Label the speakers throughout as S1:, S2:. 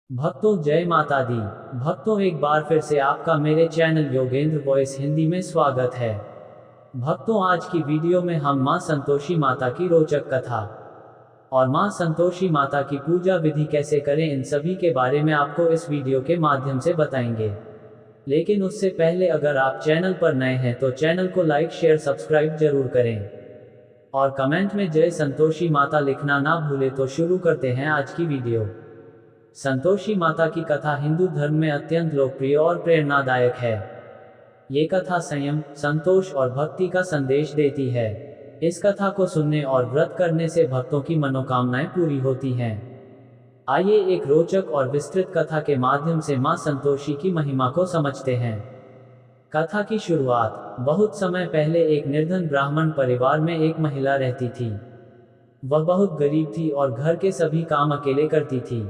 S1: भक्तों जय माता दी। भक्तों एक बार फिर से आपका मेरे चैनल योगेंद्र वॉइस हिंदी में स्वागत है। भक्तों आज की वीडियो में हम मां संतोषी माता की रोचक कथा और मां संतोषी माता की पूजा विधि कैसे करें इन सभी के बारे में आपको इस वीडियो के माध्यम से बताएंगे। लेकिन उससे पहले अगर आप चैनल पर नए हैं तो चैनल को लाइक शेयर सब्सक्राइब जरूर करें और कमेंट में जय संतोषी माता लिखना ना भूले। तो शुरू करते हैं आज की वीडियो। संतोषी माता की कथा हिंदू धर्म में अत्यंत लोकप्रिय और प्रेरणादायक है। ये कथा संयम, संतोष और भक्ति का संदेश देती है। इस कथा को सुनने और व्रत करने से भक्तों की मनोकामनाएं पूरी होती हैं। आइए एक रोचक और विस्तृत कथा के माध्यम से मां संतोषी की महिमा को समझते हैं। कथा की शुरुआत। बहुत समय पहले एक निर्धन ब्राह्मण परिवार में एक महिला रहती थी। वह बहुत गरीब थी और घर के सभी काम अकेले करती थी।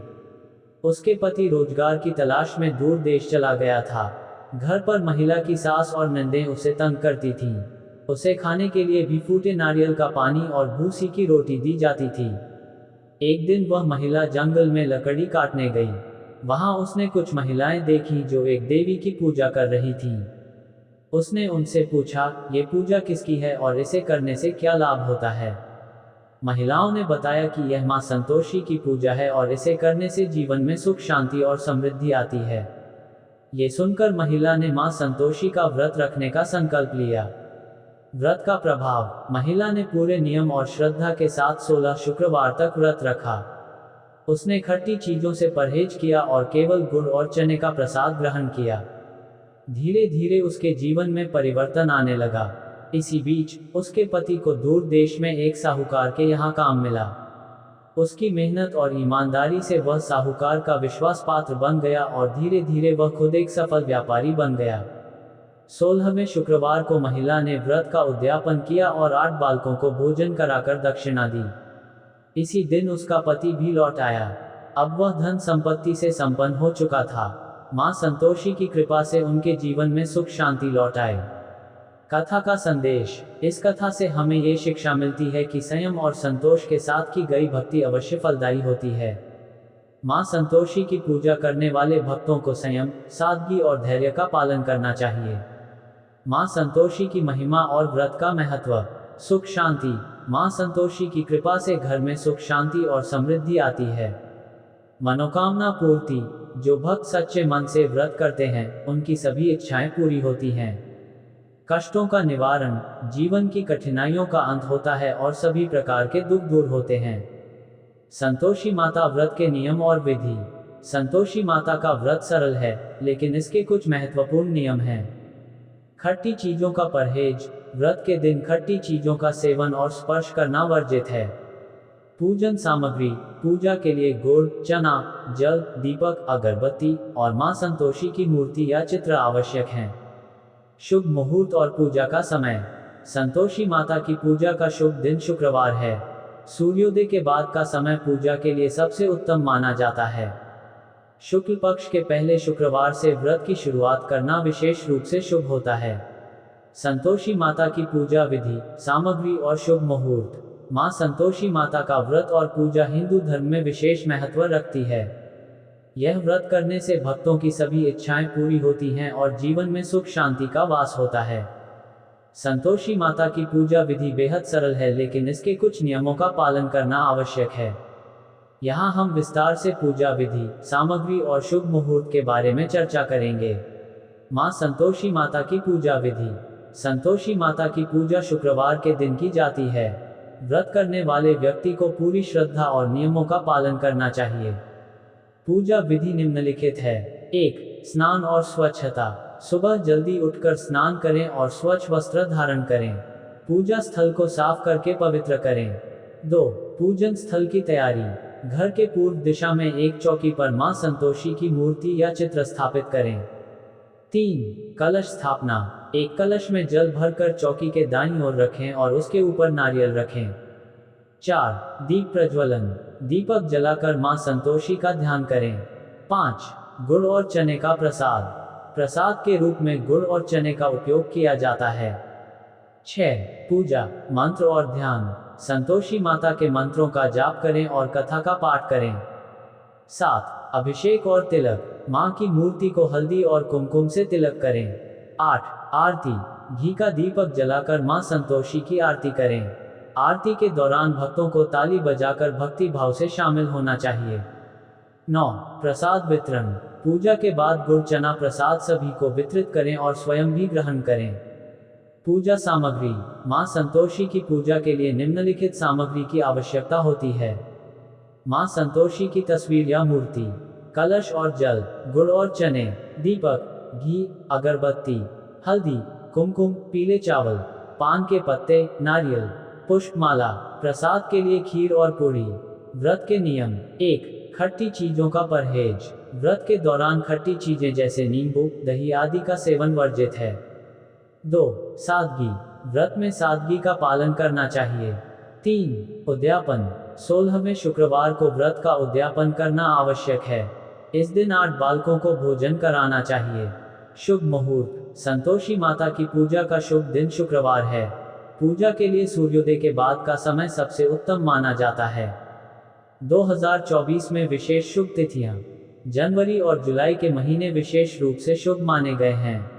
S1: उसके पति रोजगार की तलाश में दूर देश चला गया था। घर पर महिला की सास और नंदें उसे तंग करती थीं। उसे खाने के लिए भी फूटे नारियल का पानी और भूसी की रोटी दी जाती थी। एक दिन वह महिला जंगल में लकड़ी काटने गई। वहां उसने कुछ महिलाएं देखीं जो एक देवी की पूजा कर रही थीं। उसने उनसे पूछा, ये पूजा किसकी है और इसे करने से क्या लाभ होता है। महिलाओं ने बताया कि यह मां संतोषी की पूजा है और इसे करने से जीवन में सुख शांति और समृद्धि आती है। ये सुनकर महिला ने मां संतोषी का व्रत रखने का संकल्प लिया। व्रत का प्रभाव। महिला ने पूरे नियम और श्रद्धा के साथ 16 शुक्रवार तक व्रत रखा। उसने खट्टी चीजों से परहेज किया और केवल गुड़ और चने का प्रसाद ग्रहण किया। धीरे धीरे उसके जीवन में परिवर्तन आने लगा। इसी बीच उसके पति को दूर देश में एक साहूकार के यहाँ काम मिला। उसकी मेहनत और ईमानदारी से वह साहूकार का विश्वास पात्र बन गया और धीरे धीरे वह खुद एक सफल व्यापारी बन गया। 16वें शुक्रवार को महिला ने व्रत का उद्यापन किया और 8 बालकों को भोजन कराकर दक्षिणा दी। इसी दिन उसका पति भी लौट आया। अब वह धन संपत्ति से संपन्न हो चुका था। मां संतोषी की कृपा से उनके जीवन में सुख शांति लौट आए। कथा का संदेश। इस कथा से हमें ये शिक्षा मिलती है कि संयम और संतोष के साथ की गई भक्ति अवश्य फलदायी होती है। मां संतोषी की पूजा करने वाले भक्तों को संयम, सादगी और धैर्य का पालन करना चाहिए। मां संतोषी की महिमा और व्रत का महत्व। सुख शांति। मां संतोषी की कृपा से घर में सुख शांति और समृद्धि आती है। मनोकामना पूर्ति। जो भक्त सच्चे मन से व्रत करते हैं उनकी सभी इच्छाएं पूरी होती हैं। कष्टों का निवारण। जीवन की कठिनाइयों का अंत होता है और सभी प्रकार के दुख दूर होते हैं। संतोषी माता व्रत के नियम और विधि। संतोषी माता का व्रत सरल है लेकिन इसके कुछ महत्वपूर्ण नियम हैं। खट्टी चीजों का परहेज। व्रत के दिन खट्टी चीजों का सेवन और स्पर्श करना वर्जित है। पूजन सामग्री। पूजा के लिए गुड़, चना, जल, दीपक, अगरबत्ती और मां संतोषी की मूर्ति या चित्र आवश्यक हैं। शुभ मुहूर्त और पूजा का समय। संतोषी माता की पूजा का शुभ दिन शुक्रवार है। सूर्योदय के बाद का समय पूजा के लिए सबसे उत्तम माना जाता है। शुक्ल पक्ष के पहले शुक्रवार से व्रत की शुरुआत करना विशेष रूप से शुभ होता है। संतोषी माता की पूजा विधि, सामग्री और शुभ मुहूर्त। मां संतोषी माता का व्रत और पूजा हिंदू धर्म में विशेष महत्व रखती है। यह व्रत करने से भक्तों की सभी इच्छाएं पूरी होती हैं और जीवन में सुख शांति का वास होता है। संतोषी माता की पूजा विधि बेहद सरल है लेकिन इसके कुछ नियमों का पालन करना आवश्यक है। यहाँ हम विस्तार से पूजा विधि, सामग्री और शुभ मुहूर्त के बारे में चर्चा करेंगे। मां संतोषी माता की पूजा विधि। संतोषी माता की पूजा शुक्रवार के दिन की जाती है। व्रत करने वाले व्यक्ति को पूरी श्रद्धा और नियमों का पालन करना चाहिए। पूजा विधि निम्नलिखित है। 1. स्नान और स्वच्छता। सुबह जल्दी उठकर स्नान करें और स्वच्छ वस्त्र धारण करें। पूजा स्थल को साफ करके पवित्र करें। 2. पूजन स्थल की तैयारी। घर के पूर्व दिशा में एक चौकी पर मां संतोषी की मूर्ति या चित्र स्थापित करें। 3. कलश स्थापना। एक कलश में जल भरकर चौकी के दाईं ओर रखें और उसके ऊपर नारियल रखें। 4. दीप प्रज्वलन। दीपक जलाकर मां संतोषी का ध्यान करें। 5. गुड़ और चने का प्रसाद। प्रसाद के रूप में गुड़ और चने का उपयोग किया जाता है। 6. पूजा, मंत्र और ध्यान। संतोषी माता के मंत्रों का जाप करें और कथा का पाठ करें। 7. अभिषेक और तिलक, माँ की मूर्ति को हल्दी और कुमकुम से तिलक करें। 8. आरती, घी का दीपक जलाकर माँ संतोषी की आरती करें। आरती के दौरान भक्तों को ताली बजाकर भक्ति भाव से शामिल होना चाहिए। 9. प्रसाद वितरण, पूजा के बाद गुड़ चना प्रसाद सभी को वितरित करें और स्वयं भी ग्रहण करें। पूजा सामग्री, माँ संतोषी की पूजा के लिए निम्नलिखित सामग्री की आवश्यकता होती है। माँ संतोषी की तस्वीर या मूर्ति, कलश और जल, गुड़ और चने, दीपक, घी, अगरबत्ती, हल्दी, कुमकुम, पीले चावल, पान के पत्ते, नारियल, पुष्पमाला। प्रसाद के लिए खीर और पूरी। व्रत के नियम। 1. खट्टी चीजों का परहेज, व्रत के दौरान खट्टी चीजें जैसे नींबू, दही आदि का सेवन वर्जित है। 2. सादगी, व्रत में सादगी का पालन करना चाहिए। 3. उद्यापन, 16वें शुक्रवार को व्रत का उद्यापन करना आवश्यक है। इस दिन 8 बालकों को भोजन कराना चाहिए। शुभ मुहूर्त, संतोषी माता की पूजा का शुभ दिन शुक्रवार है। पूजा के लिए सूर्योदय के बाद का समय सबसे उत्तम माना जाता है। 2024 में विशेष शुभ तिथियां, जनवरी और जुलाई के महीने विशेष रूप से शुभ माने गए हैं।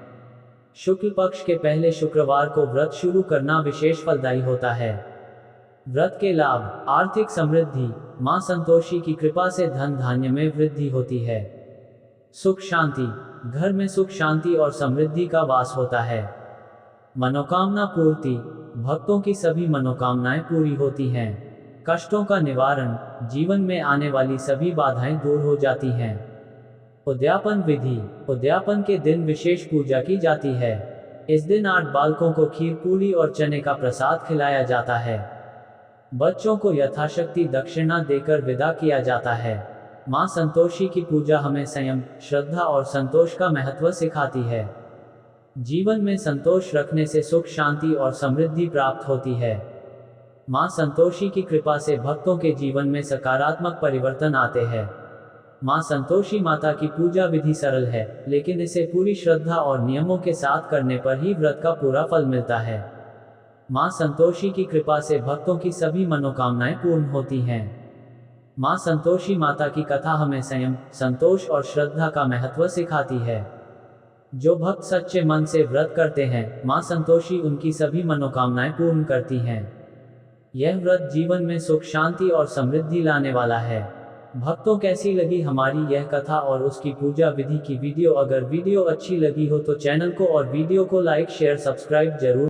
S1: शुक्ल पक्ष के पहले शुक्रवार को व्रत शुरू करना विशेष फलदायी होता है। व्रत के लाभ, आर्थिक समृद्धि, माँ संतोषी की कृपा से धन धान्य में वृद्धि होती है। सुख शांति, घर में सुख शांति और समृद्धि का वास होता है। मनोकामना पूर्ति, भक्तों की सभी मनोकामनाएं पूरी होती हैं। कष्टों का निवारण, जीवन में आने वाली सभी बाधाएं दूर हो जाती हैं। उद्यापन विधि, उद्यापन के दिन विशेष पूजा की जाती है। इस दिन 8 बालकों को खीर पूरी और चने का प्रसाद खिलाया जाता है। बच्चों को यथाशक्ति दक्षिणा देकर विदा किया जाता है। माँ संतोषी की पूजा हमें संयम, श्रद्धा और संतोष का महत्व सिखाती है। जीवन में संतोष रखने से सुख शांति और समृद्धि प्राप्त होती है। माँ संतोषी की कृपा से भक्तों के जीवन में सकारात्मक परिवर्तन आते हैं। माँ संतोषी माता की पूजा विधि सरल है, लेकिन इसे पूरी श्रद्धा और नियमों के साथ करने पर ही व्रत का पूरा फल मिलता है। माँ संतोषी की कृपा से भक्तों की सभी मनोकामनाएं पूर्ण होती हैं। माँ संतोषी माता की कथा हमें संयम, संतोष और श्रद्धा का महत्व सिखाती है। जो भक्त सच्चे मन से व्रत करते हैं, माँ संतोषी उनकी सभी मनोकामनाएं पूर्ण करती हैं। यह व्रत जीवन में सुख शांति और समृद्धि लाने वाला है। भक्तों, कैसी लगी हमारी यह कथा और उसकी पूजा विधि की वीडियो? अगर वीडियो अच्छी लगी हो तो चैनल को और वीडियो को लाइक शेयर सब्सक्राइब जरूर